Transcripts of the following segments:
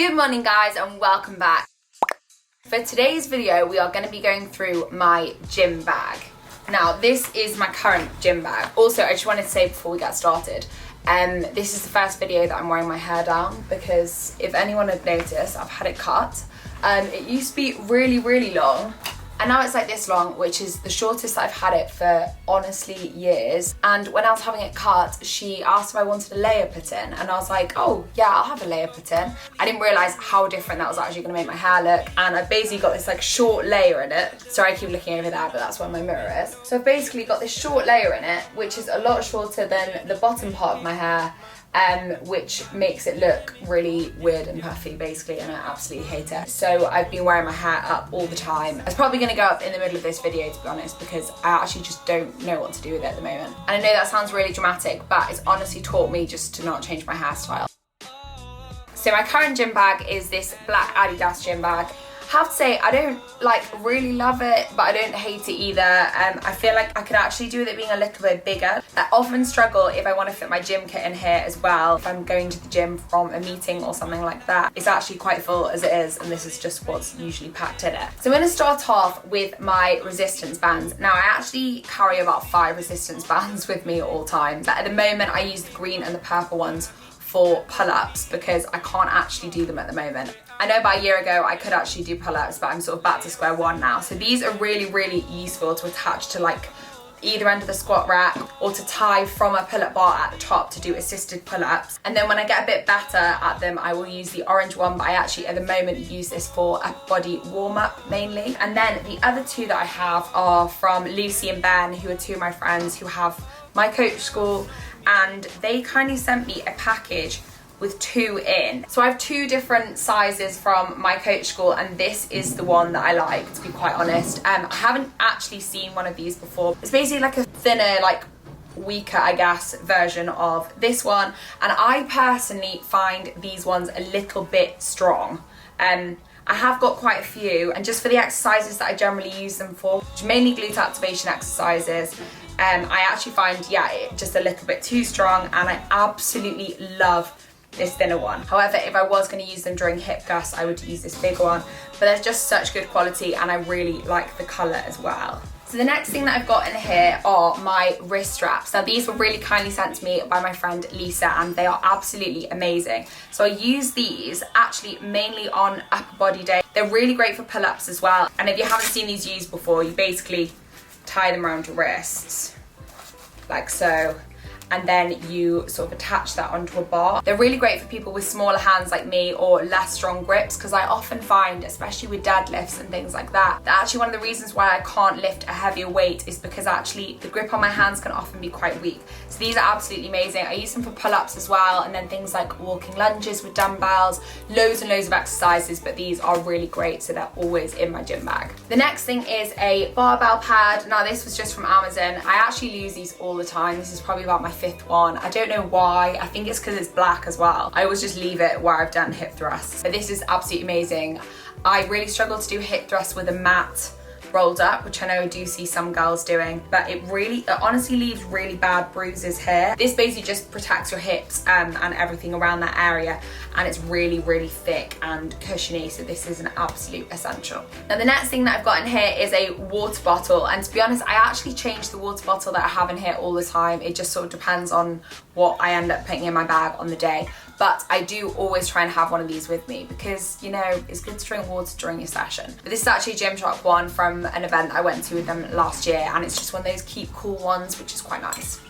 Good morning guys and welcome back. For today's video we are going to be going through my gym bag. Now this is my current gym bag. Also I just wanted to say before we get started, this is the first video that I'm wearing my hair down because if anyone had noticed I've had it cut. It used to be really long and now it's like this long, which is the shortest I've had it for honestly years. And when I was having it cut, she asked if I wanted a layer put in and I was like, oh yeah, I'll have a layer put in. I didn't realise how different that was actually going to make my hair look, and I basically got this like short layer in it. Sorry I keep looking over there, but that's where my mirror is. So I've basically got this short layer in it, which is a lot shorter than the bottom part of my hair, which makes it look really weird and puffy basically, and I absolutely hate it. So I've been wearing my hair up all the time. It's probably going to go up in the middle of this video to be honest, because I actually just don't know what to do with it at the moment. And I know that sounds really dramatic, but it's honestly taught me just to not change my hairstyle. So my current gym bag is this black Adidas gym bag. I have to say I don't really love it, but I don't hate it either. I feel like I could actually do with it being a little bit bigger. I often struggle if I want to fit my gym kit in here as well. If I'm going to the gym from a meeting or something like that, it's actually quite full as it is, and this is just what's usually packed in it. So I'm going to start off with my resistance bands. Now I actually carry about 5 resistance bands with me at all times. But at the moment I use the green and the purple ones for pull-ups because I can't actually do them at the moment. I know about a year ago I could actually do pull-ups, but I'm sort of back to square one now. So these are really useful to attach to like either end of the squat rack or to tie from a pull-up bar at the top to do assisted pull-ups. And then when I get a bit better at them, I will use the orange one, but I actually at the moment use this for upper body warm-up mainly. And then the other two that I have are from Lucy and Ben, who are two of my friends who have my coach school, and they kindly sent me a package with 2 in. So I have 2 different sizes from my coach school, and this is the one that I like, to be quite honest. I haven't actually seen one of these before. It's basically like a thinner, like weaker, I guess, version of this one, and I personally find these ones a little bit strong. I have got quite a few, and just for the exercises that I generally use them for, which are mainly glute activation exercises, I actually find, it just a little bit too strong, and I absolutely love this thinner one. However, if I was going to use them during hip thrusts, I would use this bigger one, but they're just such good quality and I really like the colour as well. So the next thing that I've got in here are my wrist straps. Now these were really kindly sent to me by my friend Lisa, and they are absolutely amazing. So I use these actually mainly on upper body day. They're really great for pull-ups as well, and if you haven't seen these used before, you basically tie them around your wrists like so, and then you sort of attach that onto a bar. They're really great for people with smaller hands like me or less strong grips, because I often find, especially with deadlifts and things like that, that actually one of the reasons why I can't lift a heavier weight is because actually the grip on my hands can often be quite weak. So these are absolutely amazing. I use them for pull-ups as well, and then things like walking lunges with dumbbells, loads and loads of exercises, but these are really great, so they're always in my gym bag. The next thing is a barbell pad. Now this was just from Amazon. I actually use these all the time. This is probably about my 5th one. I don't know why. I think it's because it's black as well. I always just leave it where I've done hip thrusts. But this is absolutely amazing. I really struggle to do hip thrusts with a mat rolled up, which I know I do see some girls doing, but it honestly leaves really bad bruises here. This basically just protects your hips and everything around that area, and it's really thick and cushiony, so this is an absolute essential. Now the next thing that I've got in here is a water bottle, and to be honest I actually change the water bottle that I have in here all the time. It just sort of depends on what I end up putting in my bag on the day. But I do always try and have one of these with me because, you know, it's good to drink water during your session. But this is actually a Gymshark one from an event I went to with them last year, and it's just one of those keep cool ones, which is quite nice.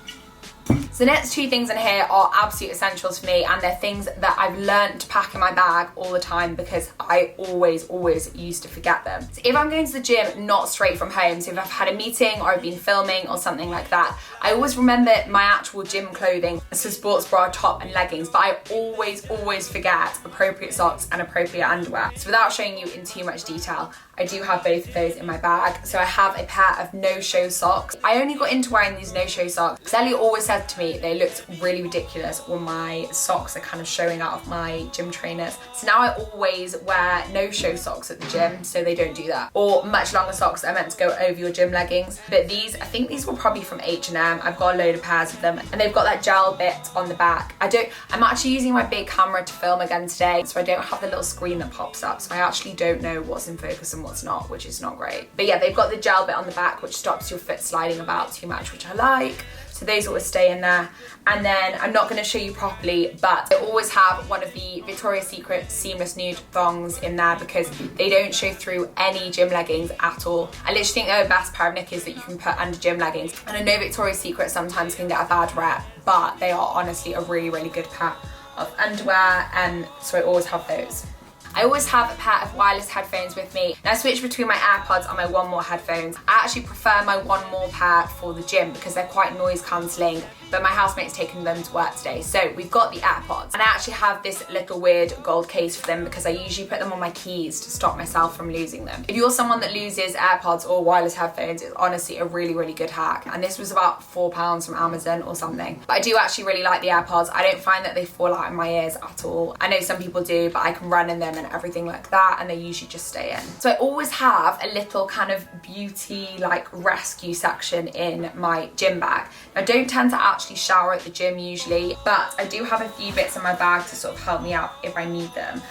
So the next 2 things in here are absolute essentials for me, and they're things that I've learned to pack in my bag all the time because I always used to forget them. So if I'm going to the gym not straight from home, so if I've had a meeting or I've been filming or something like that, I always remember my actual gym clothing, so sports bra, top and leggings, but I always forget appropriate socks and appropriate underwear. So without showing you in too much detail, I do have both of those in my bag. So I have a pair of no-show socks. I only got into wearing these no-show socks because Elliot always said to me, me, they looked really ridiculous when my socks are kind of showing out of my gym trainers. So now I always wear no-show socks at the gym, so they don't do that. Or much longer socks that are meant to go over your gym leggings. But these, I think these were probably from H&M. I've got a load of pairs of them, and they've got that gel bit on the back. I'm actually using my big camera to film again today, so I don't have the little screen that pops up, so I actually don't know what's in focus and what's not, which is not great. But yeah, they've got the gel bit on the back, which stops your foot sliding about too much, which I like. So those always stay in there. And then I'm not going to show you properly, but I always have one of the Victoria's Secret seamless nude thongs in there because they don't show through any gym leggings at all. I literally think they're the best pair of knickers that you can put under gym leggings. And I know Victoria's Secret sometimes can get a bad rep, but they are honestly a really, really good pair of underwear, and so I always have those. I always have a pair of wireless headphones with me. Now I switch between my AirPods and my One More headphones. I actually prefer my One More pair for the gym because they're quite noise cancelling, but my housemate's taken them to work today. So we've got the AirPods, and I actually have this little weird gold case for them because I usually put them on my keys to stop myself from losing them. If you're someone that loses AirPods or wireless headphones, it's honestly a really, really good hack. And this was about £4 from Amazon or something. But I do actually really like the AirPods. I don't find that they fall out in my ears at all. I know some people do, but I can run in them and everything like that, and they usually just stay in. So I always have a little kind of beauty like rescue section in my gym bag. I don't tend to actually shower at the gym usually, but I do have a few bits in my bag to sort of help me out if I need them.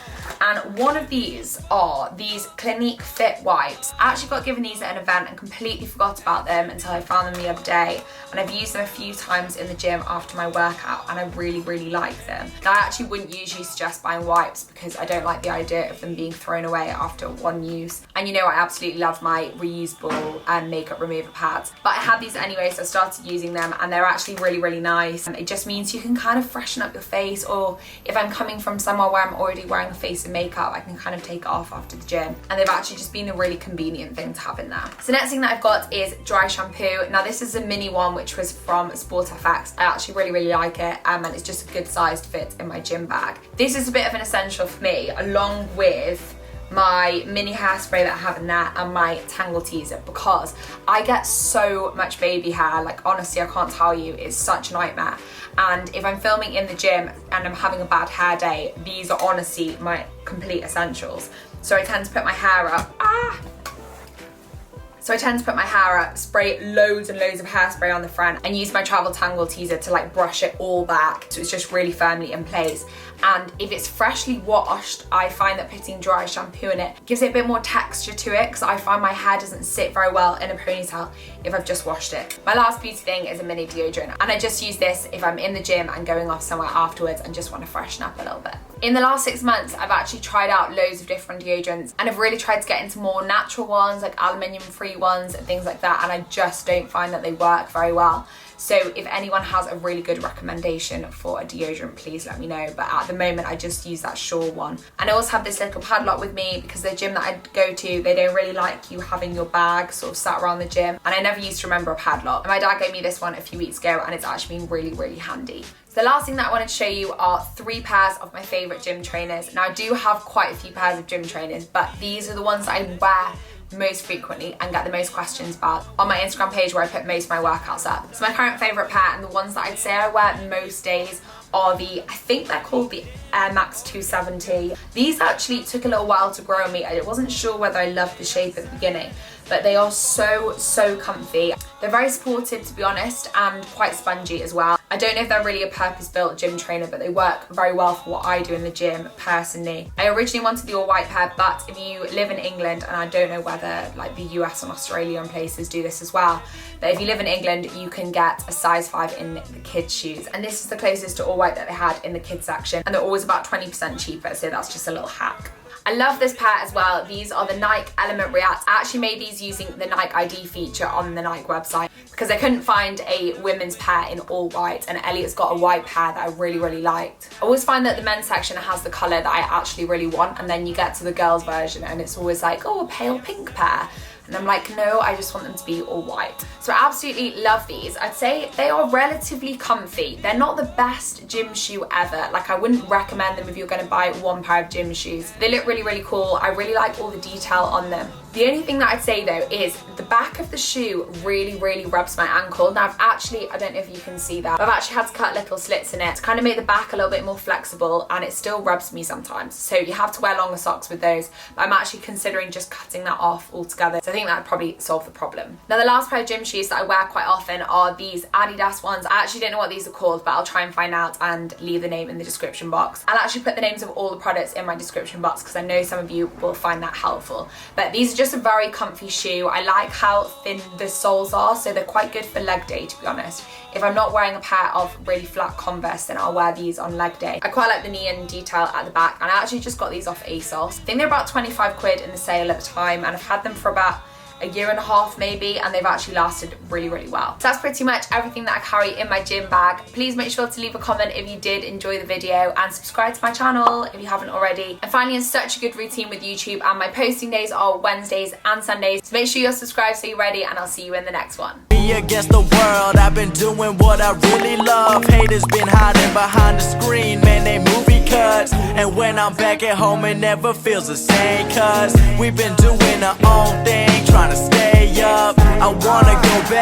And one of these are these Clinique Fit wipes. I actually got given these at an event and completely forgot about them until I found them the other day, and I've used them a few times in the gym after my workout, and I really, really like them. Now I actually wouldn't usually suggest buying wipes because I don't like the idea of them being thrown away after one use. And you know I absolutely love my reusable makeup remover pads, but I had these anyway, so I started using them, and they're actually really, really nice. It just means you can kind of freshen up your face, or if I'm coming from somewhere where I'm already wearing a face of makeup, I can kind of take it off after the gym, and they've actually just been a really convenient thing to have in there. So next thing that I've got is dry shampoo. Now this is a mini one which was from Sport FX. I actually really, really like it, and it's just a good sized fit in my gym bag. This is a bit of an essential for me, along with my mini hairspray that I have in there and my Tangle teaser, because I get so much baby hair, like honestly I can't tell you, it's such a nightmare. And if I'm filming in the gym and I'm having a bad hair day, these are honestly my complete essentials. So I tend to put my hair up, spray loads and loads of hairspray on the front, and use my Travel Tangle teaser to like brush it all back so it's just really firmly in place. And if it's freshly washed, I find that putting dry shampoo in it gives it a bit more texture to it, because I find my hair doesn't sit very well in a ponytail if I've just washed it. My last beauty thing is a mini deodorant, and I just use this if I'm in the gym and going off somewhere afterwards and just want to freshen up a little bit. In the last 6 months, I've actually tried out loads of different deodorants, and I've really tried to get into more natural ones, like aluminium free ones and things like that, and I just don't find that they work very well. So if anyone has a really good recommendation for a deodorant, please let me know. But at the moment, I just use that Sure one. And I also have this little padlock with me because the gym that I go to, they don't really like you having your bag sort of sat around the gym. And I never used to remember a padlock. And my dad gave me this one a few weeks ago, and it's actually been really, really handy. So the last thing that I wanted to show you are 3 pairs of my favourite gym trainers. Now I do have quite a few pairs of gym trainers, but these are the ones that I wear most frequently and get the most questions about on my Instagram page, where I put most of my workouts up. So my current favourite pair, and the ones that I'd say I wear most days, are the, I think they're called the Air Max 270. These actually took a little while to grow on me. I wasn't sure whether I loved the shape at the beginning, but they are so, so comfy. They're very supportive, to be honest, and quite spongy as well. I don't know if they're really a purpose-built gym trainer, but they work very well for what I do in the gym personally. I originally wanted the all-white pair, but if you live in England, and I don't know whether like the US and Australia and places do this as well, but if you live in England, you can get a size 5 in the kids' shoes. And this is the closest to all-white that they had in the kids section, and they're always about 20% cheaper, so that's just a little hack. I love this pair as well. These are the Nike Element React. I actually made these using the Nike ID feature on the Nike website because I couldn't find a women's pair in all white, and Elliot's got a white pair that I really, really liked. I always find that the men's section has the colour that I actually really want, and then you get to the girls version and it's always like, oh, a pale pink pair. And I'm like, no, I just want them to be all white. So I absolutely love these. I'd say they are relatively comfy. They're not the best gym shoe ever. Like, I wouldn't recommend them if you're gonna buy one pair of gym shoes. They look really, really cool. I really like all the detail on them. The only thing that I'd say though is the back of the shoe really, really rubs my ankle. Now I don't know if you can see that, but I've actually had to cut little slits in it to kind of make the back a little bit more flexible, and it still rubs me sometimes. So you have to wear longer socks with those, but I'm actually considering just cutting that off altogether. So I think that would probably solve the problem. Now the last pair of gym shoes that I wear quite often are these Adidas ones. I actually don't know what these are called, but I'll try and find out and leave the name in the description box. I'll actually put the names of all the products in my description box because I know some of you will find that helpful. But these are just a very comfy shoe. I like how thin the soles are, so they're quite good for leg day, to be honest. If I'm not wearing a pair of really flat Converse, then I'll wear these on leg day. I quite like the neon detail at the back, and I actually just got these off ASOS. I think they're about 25 quid in the sale at the time, and I've had them for about a year and a half maybe, and they've actually lasted really, really well. So that's pretty much everything that I carry in my gym bag. Please make sure to leave a comment if you did enjoy the video, and subscribe to my channel if you haven't already. I'm finally in such a good routine with YouTube, and my posting days are Wednesdays and Sundays, so make sure you're subscribed so you're ready, and I'll see you in the next one. Against the world, I've been doing what I really love. Haters been hiding behind the screen, man, they movie cuts. And when I'm back at home, it never feels the same, cause we've been doing our own thing, trying to stay up. I wanna go back